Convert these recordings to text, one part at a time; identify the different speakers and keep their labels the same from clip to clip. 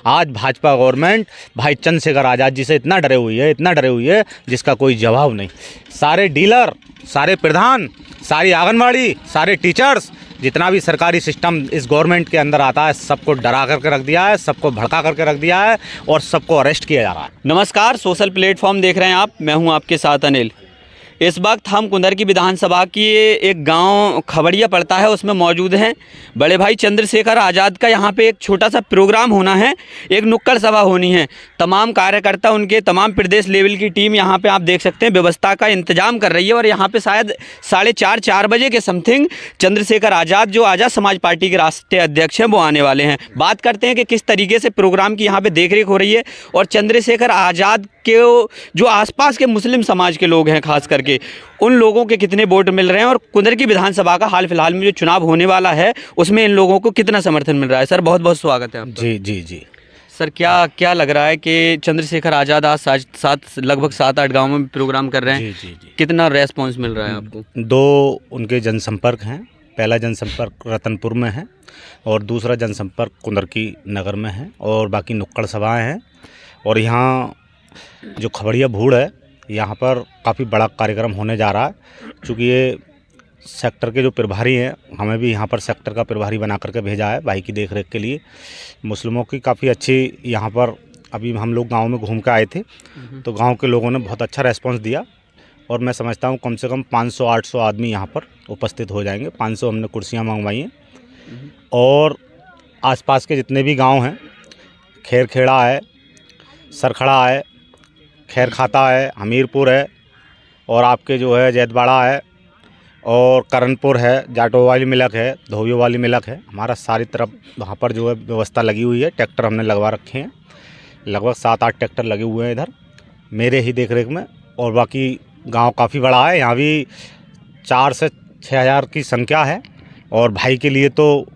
Speaker 1: आज भाजपा गवर्नमेंट भाई चंद्रशेखर आज़ाद जी से इतना डरे हुई है जिसका कोई जवाब नहीं। सारे डीलर, सारे प्रधान, सारी आंगनबाड़ी, सारे टीचर्स, जितना भी सरकारी सिस्टम इस गवर्नमेंट के अंदर आता है सबको डरा करके रख दिया है, सबको भड़का करके रख दिया है और सबको अरेस्ट किया जा रहा है।
Speaker 2: नमस्कार, सोशल प्लेटफॉर्म देख रहे हैं आप, मैं हूं आपके साथ अनिल। इस वक्त हम कुंदरकी विधानसभा की एक गांव खबड़िया पड़ता है उसमें मौजूद हैं। बड़े भाई चंद्रशेखर आज़ाद का यहाँ पे एक छोटा सा प्रोग्राम होना है, एक नुक्कड़ सभा होनी है। तमाम कार्यकर्ता, उनके तमाम प्रदेश लेवल की टीम यहाँ पे आप देख सकते हैं व्यवस्था का इंतजाम कर रही है। और यहाँ पे शायद 4:30 बजे के समथिंग चंद्रशेखर आज़ाद, जो आज़ाद समाज पार्टी के राष्ट्रीय अध्यक्ष हैं, वो आने वाले हैं। बात करते हैं कि किस तरीके से प्रोग्राम की यहाँ पर देखरेख हो रही है और चंद्रशेखर आज़ाद के जो आसपास के मुस्लिम समाज के लोग हैं खास करके उन लोगों के कितने वोट मिल रहे हैं और कुंदरकी विधानसभा का हाल फिलहाल में जो चुनाव होने वाला है उसमें इन लोगों को कितना समर्थन मिल रहा है। सर बहुत बहुत स्वागत है आपका।
Speaker 1: जी।
Speaker 2: सर क्या लग रहा है कि चंद्रशेखर आज़ाद आज लगभग 7-8 गाँव में प्रोग्राम कर रहे हैं।
Speaker 1: जी।
Speaker 2: कितना रेस्पॉन्स मिल रहा है आपको?
Speaker 1: 2 उनके जनसंपर्क हैं। पहला जनसंपर्क रतनपुर में है और दूसरा जनसंपर्क कुंदरकी नगर में है और बाकी नुक्कड़ सभाएँ हैं। और यहाँ जो खबड़िया भूड़ है यहाँ पर काफ़ी बड़ा कार्यक्रम होने जा रहा है। चूँकि ये सेक्टर के जो प्रभारी हैं, हमें भी यहाँ पर सेक्टर का प्रभारी बना करके भेजा है भाई की देखरेख के लिए। मुस्लिमों की काफ़ी अच्छी यहाँ पर, अभी हम लोग गांव में घूम के आए थे तो गांव के लोगों ने बहुत अच्छा रेस्पॉन्स दिया और मैं समझता हूँ कम से कम 500-800 आदमी यहाँ पर उपस्थित हो जाएंगे। 500 हमने कुर्सियाँ मंगवाई हैं और आसपास के जितने भी गाँव हैं, खैरखेड़ा है, सरखड़ा है, खैर खाता है, हमीरपुर है और आपके जो है जैतबाड़ा है और करनपुर है, जाटो वाली मिलक है, धोबियों वाली मिलक है। हमारा सारी तरफ वहाँ पर जो है व्यवस्था लगी हुई है। ट्रैक्टर हमने लगवा रखे हैं, लगभग 7-8 ट्रैक्टर लगे हुए हैं इधर मेरे ही देखरेख में। और बाकी गांव काफ़ी बड़ा है, यहाँ भी 4 से 6 हज़ार की संख्या है। और भाई के लिए तो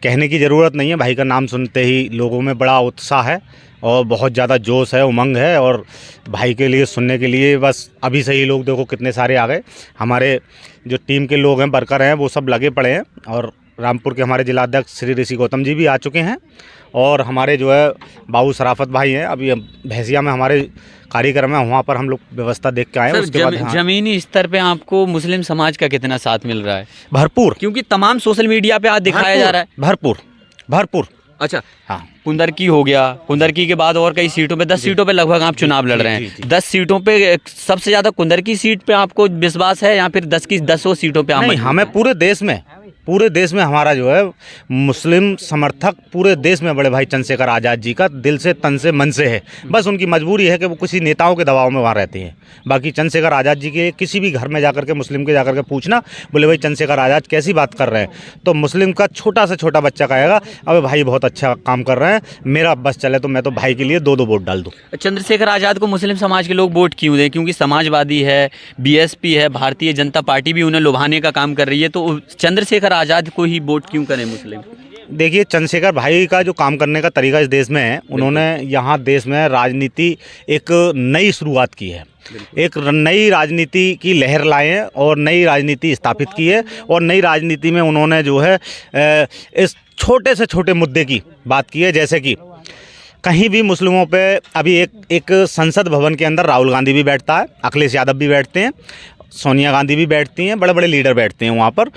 Speaker 1: कहने की ज़रूरत नहीं है, भाई का नाम सुनते ही लोगों में बड़ा उत्साह है और बहुत ज़्यादा जोश है, उमंग है। और भाई के लिए सुनने के लिए बस अभी से ही लोग देखो कितने सारे आ गए। हमारे जो टीम के लोग हैं, वर्कर हैं, वो सब लगे पड़े हैं। और रामपुर के हमारे जिलाध्यक्ष श्री ऋषि गौतम जी भी आ चुके हैं और हमारे जो है बाबू सराफत भाई हैं। अभी भैंसिया में हमारे कार्यक्रम है, वहाँ पर हम लोग व्यवस्था देख के आए। उसके बाद
Speaker 2: जमीनी स्तर पे आपको मुस्लिम समाज का कितना साथ मिल रहा है?
Speaker 1: भरपूर,
Speaker 2: क्योंकि तमाम सोशल मीडिया पे आज दिखाया जा रहा है। भरपूर।
Speaker 1: अच्छा, हाँ।
Speaker 2: कुंदरकी हो गया, कुंदरकी के बाद और कई सीटों पे 10 सीटों पे लगभग आप चुनाव लड़ रहे हैं। 10 सीटों पे सबसे ज्यादा कुंदरकी सीट पे आपको विश्वास है या फिर 10 की 10 सीटों पे?
Speaker 1: नहीं, हमें पूरे देश में हमारा जो है मुस्लिम समर्थक पूरे देश में बड़े भाई चंद्रशेखर आज़ाद जी का दिल से, तन से, मन से है। बस उनकी मजबूरी है कि वो किसी नेताओं के दबाव में वहाँ रहते हैं। बाकी चंद्रशेखर आज़ाद जी के किसी भी घर में जाकर के मुस्लिम के जाकर के पूछना, बोले भाई चंद्रशेखर आज़ाद कैसी बात कर रहे हैं, तो मुस्लिम का छोटा से छोटा बच्चा कहेगा अबे भाई बहुत अच्छा काम कर रहे हैं, मेरा बस चले तो मैं तो भाई के लिए 2-2 वोट डाल दूँ।
Speaker 2: चंद्रशेखर आज़ाद को मुस्लिम समाज के लोग वोट क्यों दें? क्योंकि समाजवादी है, बीएसपी है, भारतीय जनता पार्टी भी उन्हें लुभाने का काम कर रही है, तो चंद्रशेखर आज़ाद को ही वोट क्यों करें मुस्लिम?
Speaker 1: देखिए, चंद्रशेखर भाई का जो काम करने का तरीका इस देश में है, उन्होंने यहाँ देश में राजनीति एक नई शुरुआत की है, एक नई राजनीति की लहर लाए हैं और नई राजनीति स्थापित की है। और नई राजनीति में उन्होंने जो है इस छोटे से छोटे मुद्दे की बात की है, जैसे कि कहीं भी मुस्लिमों पे अभी एक संसद भवन के अंदर राहुल गांधी भी बैठता है, अखिलेश यादव भी बैठते हैं, सोनिया गांधी भी बैठती हैं, बड़े बड़े लीडर बैठते हैं वहाँ पर।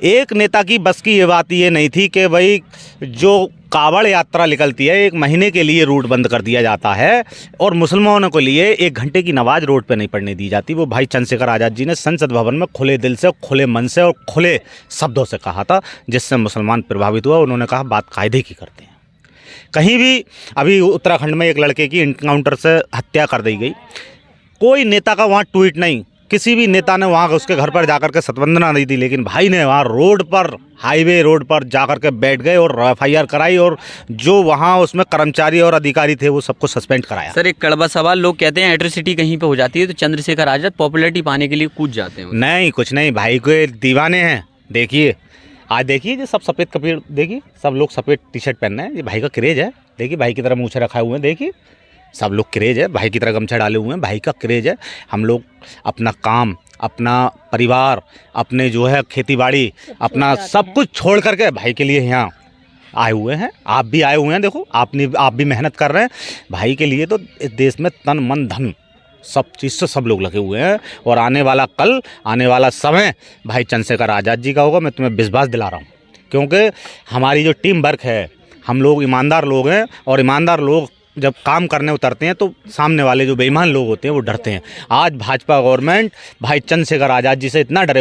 Speaker 1: एक नेता की बस की ये बात ये नहीं थी कि भाई जो कावड़ यात्रा निकलती है 1 महीने के लिए रूट बंद कर दिया जाता है और मुसलमानों के लिए 1 घंटे की नमाज रोड पे नहीं पढ़ने दी जाती। वो भाई चंद्रशेखर आज़ाद जी ने संसद भवन में खुले दिल से, खुले मन से और खुले शब्दों से कहा था, जिससे मुसलमान प्रभावित हुआ। उन्होंने कहा बात कायदे की करते हैं। कहीं भी अभी उत्तराखंड में एक लड़के की इनकाउंटर से हत्या कर दी गई, कोई नेता का वहाँ ट्वीट नहीं, किसी भी नेता ने वहाँ उसके घर पर जाकर के सत्वंदना नहीं दी, लेकिन भाई ने वहाँ रोड पर, हाईवे रोड पर जाकर के बैठ गए और FIR कराई और जो वहाँ उसमें कर्मचारी और अधिकारी थे वो सबको सस्पेंड कराया।
Speaker 2: सर एक कड़वा सवाल, लोग कहते हैं एट्रोसिटी कहीं पे हो जाती है तो चंद्रशेखर आज़ाद पॉपुलैरिटी पाने के लिए कूद जाते हैं।
Speaker 1: नहीं, कुछ नहीं, भाई के दीवाने हैं। देखिए आज देखिए जो सब सफ़ेद कपड़े, देखिए सब लोग सफ़ेद टी-शर्ट पहनना है, ये भाई का क्रेज है। देखिए भाई की तरह मूछे रखाए हुए हैं, देखिए सब लोग क्रेज है, भाई की तरह गमछा डाले हुए हैं, भाई का क्रेज है। हम लोग अपना काम, अपना परिवार, अपने जो है खेती बाड़ी, अपना सब कुछ छोड़ करके भाई के लिए यहाँ आए हुए हैं, आप भी आए हुए हैं। देखो आप भी मेहनत कर रहे हैं भाई के लिए। तो इस देश में तन मन धन सब चीज़ से सब लोग लगे हुए हैं, और आने वाला कल, आने वाला समय भाई चंद्रशेखर आज़ाद जी का होगा, मैं तुम्हें विश्वास दिला रहा हूँ। क्योंकि हमारी जो टीम वर्क है, हम लोग ईमानदार लोग हैं, और ईमानदार लोग जब काम करने उतरते हैं तो सामने वाले जो बेईमान लोग होते हैं वो डरते हैं। आज भाजपा गवर्नमेंट भाई चंद्रशेखर आज़ाद जी से इतना डरे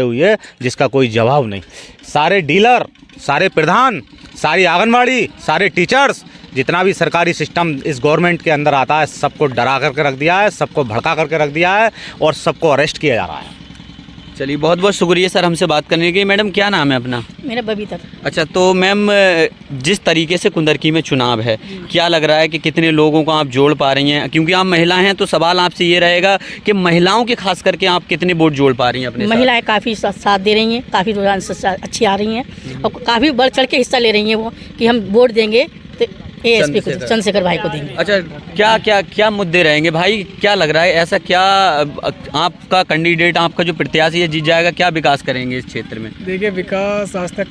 Speaker 1: हुई है जिसका कोई जवाब नहीं। सारे डीलर, सारे प्रधान, सारी आंगनवाड़ी, सारे टीचर्स, जितना भी सरकारी सिस्टम इस गवर्नमेंट के अंदर आता है, सबको डरा करके रख दिया है, सबको भड़का करके रख दिया है, और सबको अरेस्ट किया जा रहा है।
Speaker 2: चलिए, बहुत बहुत शुक्रिया सर हमसे बात करने के। मैडम क्या नाम है अपना?
Speaker 3: मेरा बबीता।
Speaker 2: अच्छा, तो मैम जिस तरीके से कुंदरकी में चुनाव है, क्या लग रहा है कि कितने लोगों को आप जोड़ पा रही हैं? क्योंकि आप महिला हैं तो सवाल आपसे ये रहेगा कि महिलाओं के खास करके आप कितने वोट जोड़ पा रही हैं अपने?
Speaker 3: महिलाएं काफ़ी साथ दे रही हैं, काफ़ी रुझान से अच्छी आ रही हैं, और काफ़ी बढ़ चढ़ के हिस्सा ले रही हैं वो, कि हम वोट देंगे तो ASP को, चंद्रशेखर भाई को देंगे।
Speaker 2: अच्छा, क्या क्या क्या मुद्दे रहेंगे भाई? क्या लग रहा है, ऐसा क्या आपका कैंडिडेट, आपका जो प्रत्याशी है जीत जाएगा, क्या विकास करेंगे इस क्षेत्र में?
Speaker 4: देखिए, विकास आज तक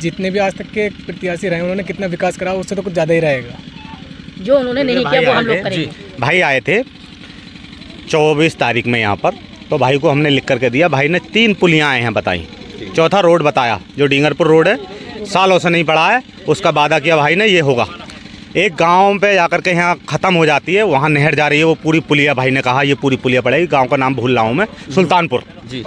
Speaker 4: जितने भी आज तक के प्रत्याशी रहे उन्होंने कितना विकास करा, उससे तो कुछ ज़्यादा ही रहेगा।
Speaker 3: जो उन्होंने नहीं किया वो हम लोग करेंगे।
Speaker 1: भाई आए थे 24 तारीख में यहाँ पर, तो भाई को हमने लिख करके दिया। भाई ने 3 पुलियाँ आए हैं बताई, चौथा रोड बताया जो डींगरपुर रोड है, सालों से नहीं पड़ा है, उसका वादा किया भाई ने ये होगा। एक गांव पे जाकर के यहाँ ख़त्म हो जाती है, वहाँ नहर जा रही है, वो पूरी पुलिया भाई ने कहा ये पूरी पुलिया पड़ेगी। गांव का नाम भूल रहा हूँ मैं, सुल्तानपुर
Speaker 2: जी।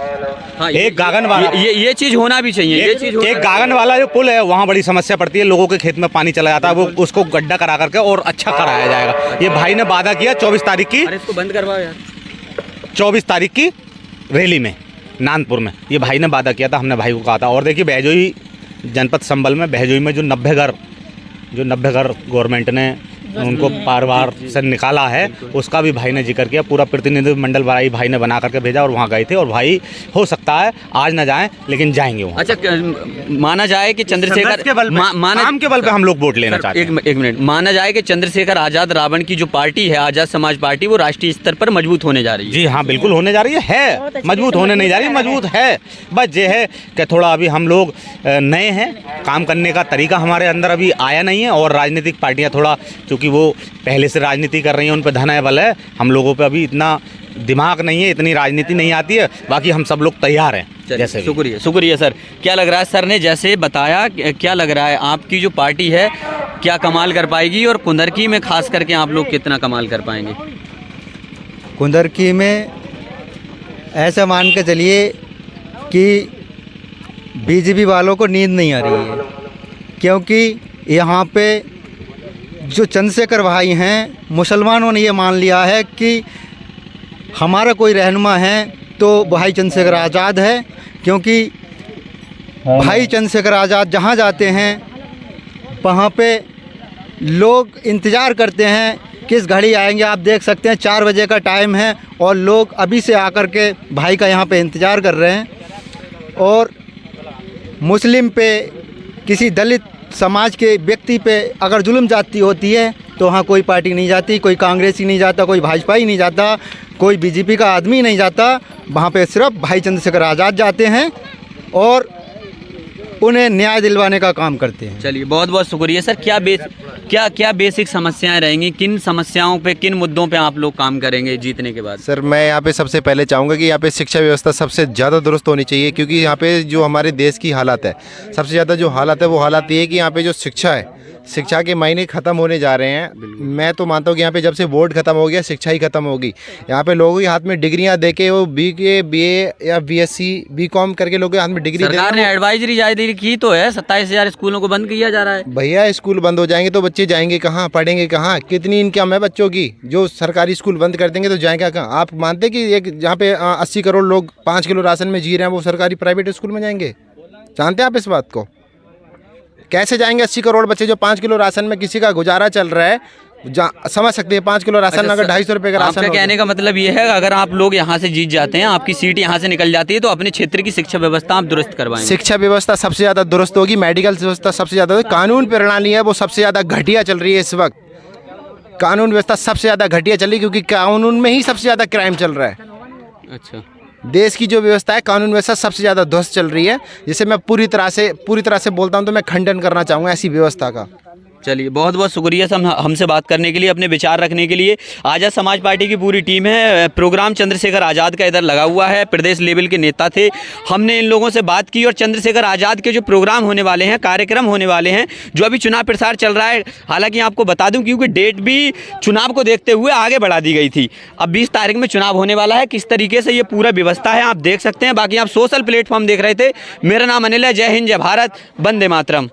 Speaker 2: हाँ,
Speaker 1: एक गागन वाला,
Speaker 2: ये चीज़ होना भी चाहिए।
Speaker 1: एक गागन वाला जो पुल है वहाँ बड़ी समस्या पड़ती है, लोगों के खेत में पानी चला जाता है, वो उसको गड्ढा करा करके और अच्छा कराया जाएगा। ये भाई ने वादा किया 24 तारीख की।
Speaker 2: इसको बंद करवाओ यार।
Speaker 1: 24 तारीख की रैली में नानपुर में ये भाई ने वादा किया था, हमने भाई को कहा था। और देखिए, बहजोई जनपद संबल में, बहजोई में जो 90 घर गवर्नमेंट ने उनको परिवार से निकाला है, उसका भी भाई ने जिक्र किया। पूरा प्रतिनिधिमंडल भाई ने बना करके भेजा, और वहाँ गए थे। और भाई हो सकता है आज ना जाएं, लेकिन जाएंगे वहाँ।
Speaker 2: अच्छा, माना जाए कि चंद्रशेखर
Speaker 1: के बल काम के बल पे हम लोग वोट लेना चाहते हैं।
Speaker 2: एक मिनट, माना जाए कि चंद्रशेखर आज़ाद रावण की जो पार्टी है, आज़ाद समाज पार्टी, वो राष्ट्रीय स्तर पर मजबूत होने जा रही है।
Speaker 1: जी हाँ, बिल्कुल होने जा रही है। मजबूत होने नहीं जा रही, मजबूत है। बस ये है कि थोड़ा अभी हम लोग नए हैं, काम करने का तरीका हमारे अंदर अभी आया नहीं है, और राजनीतिक पार्टियाँ थोड़ा, चूँकि वो पहले से राजनीति कर रही हैं, उन पर धन है, बल है। हम लोगों पे अभी इतना दिमाग नहीं है, इतनी राजनीति नहीं आती है। बाकी हम सब लोग तैयार हैं। जैसे
Speaker 2: शुक्रिया सर। क्या लग रहा है, सर ने जैसे बताया, क्या लग रहा है आपकी जो पार्टी है क्या कमाल कर पाएगी, और कुंदरकी में खास करके आप लोग कितना कमाल कर पाएंगे?
Speaker 5: कुंदरकी में ऐसा मान के चलिए कि बीजेपी वालों को नींद नहीं आ रही है, क्योंकि यहाँ पे जो चंद्रशेखर भाई हैं, मुसलमानों ने ये मान लिया है कि हमारा कोई रहनुमा है तो भाई चंद्रशेखर आज़ाद है। क्योंकि भाई चंद्रशेखर आज़ाद जहाँ जाते हैं वहाँ पे लोग इंतज़ार करते हैं किस घड़ी आएंगे। आप देख सकते हैं 4 बजे का टाइम है, और लोग अभी से आकर के भाई का यहाँ पे इंतज़ार कर रहे हैं। और मुस्लिम पे, किसी दलित समाज के व्यक्ति पे अगर जुल्म जाती होती है तो वहाँ कोई पार्टी नहीं जाती, कोई कांग्रेसी नहीं जाता, कोई भाजपा ही नहीं जाता, कोई बीजेपी का आदमी नहीं जाता। वहाँ पे सिर्फ भाई चंद्रशेखर आज़ाद जाते हैं और उन्हें न्याय दिलवाने का काम करते हैं।
Speaker 2: चलिए, बहुत बहुत शुक्रिया सर। क्या बेसिक समस्याएं रहेंगी, किन समस्याओं पे, किन मुद्दों पे आप लोग काम करेंगे जीतने के बाद?
Speaker 6: सर, मैं यहाँ पे सबसे पहले चाहूँगा कि यहाँ पे शिक्षा व्यवस्था सबसे ज़्यादा दुरुस्त होनी चाहिए, क्योंकि यहाँ पे जो हमारे देश की हालत है, सबसे ज़्यादा जो हालत है वो हालत ये है कि यहाँ पे जो शिक्षा है, शिक्षा के मायने ख़त्म होने जा रहे हैं। मैं तो मानता हूँ कि यहाँ पे जब से बोर्ड ख़त्म हो गया, शिक्षा ही ख़त्म होगी। यहाँ पे लोगों के हाथ में डिग्रियाँ दे के, वो BA, BA या BSc, BCom करके लोगों के हाथ में डिग्री दे।
Speaker 2: सरकार ने एडवाइजरी जारी की तो है, 27,000 स्कूलों को बंद किया जा रहा है।
Speaker 6: भैया, स्कूल बंद हो जाएंगे तो बच्चे जाएंगे कहाँ, पढ़ेंगे कहाँ? कितनी इनकम है बच्चों की? जो सरकारी स्कूल बंद कर देंगे तो जाएंगे कहाँ? आप मानते कि एक जहाँ पे 80 करोड़ लोग 5 किलो राशन में जी रहे हैं, वो सरकारी प्राइवेट स्कूल में जाएंगे? जानते हैं आप इस बात को? कैसे जाएंगे 80 करोड़ बच्चे जो 5 किलो राशन में किसी का गुजारा चल रहा है? समझ सकते हैं 5 किलो राशन अगर 250 रुपये का राशन।
Speaker 2: आपका कहने का मतलब ये है, अगर आप लोग यहाँ से जीत जाते हैं, आपकी सीट यहाँ से निकल जाती है, तो अपने क्षेत्र की शिक्षा व्यवस्था आप दुरुस्त करवाएंगे?
Speaker 6: शिक्षा व्यवस्था सबसे ज़्यादा दुरुस्त होगी, मेडिकल व्यवस्था सबसे ज़्यादा, कानून प्रणाली है वो सबसे ज़्यादा घटिया चल रही है इस वक्त। कानून व्यवस्था सबसे ज़्यादा घटिया चल रही है, क्योंकि कानून में ही सबसे ज़्यादा क्राइम चल रहा है।
Speaker 2: अच्छा,
Speaker 6: देश की जो व्यवस्था है, कानून व्यवस्था सबसे ज़्यादा ध्वस्त चल रही है, जिसे मैं पूरी तरह से बोलता हूँ, तो मैं खंडन करना चाहूँगा ऐसी व्यवस्था का।
Speaker 2: चलिए, बहुत बहुत शुक्रिया हमसे बात करने के लिए, अपने विचार रखने के लिए। आज़ाद समाज पार्टी की पूरी टीम है। प्रोग्राम चंद्रशेखर आज़ाद का इधर लगा हुआ है, प्रदेश लेवल के नेता थे। हमने इन लोगों से बात की और चंद्रशेखर आज़ाद के जो प्रोग्राम होने वाले हैं, कार्यक्रम होने वाले हैं, जो अभी चुनाव प्रचार चल रहा है, हालांकि आपको बता दूं क्योंकि डेट भी चुनाव को देखते हुए आगे बढ़ा दी गई थी। अब 20 तारीख में चुनाव होने वाला है। किस तरीके से ये पूरा व्यवस्था है आप देख सकते हैं। बाकी आप सोशल प्लेटफॉर्म देख रहे थे। मेरा नाम अनिल है। जय हिंद, जय भारत, वंदे मातरम।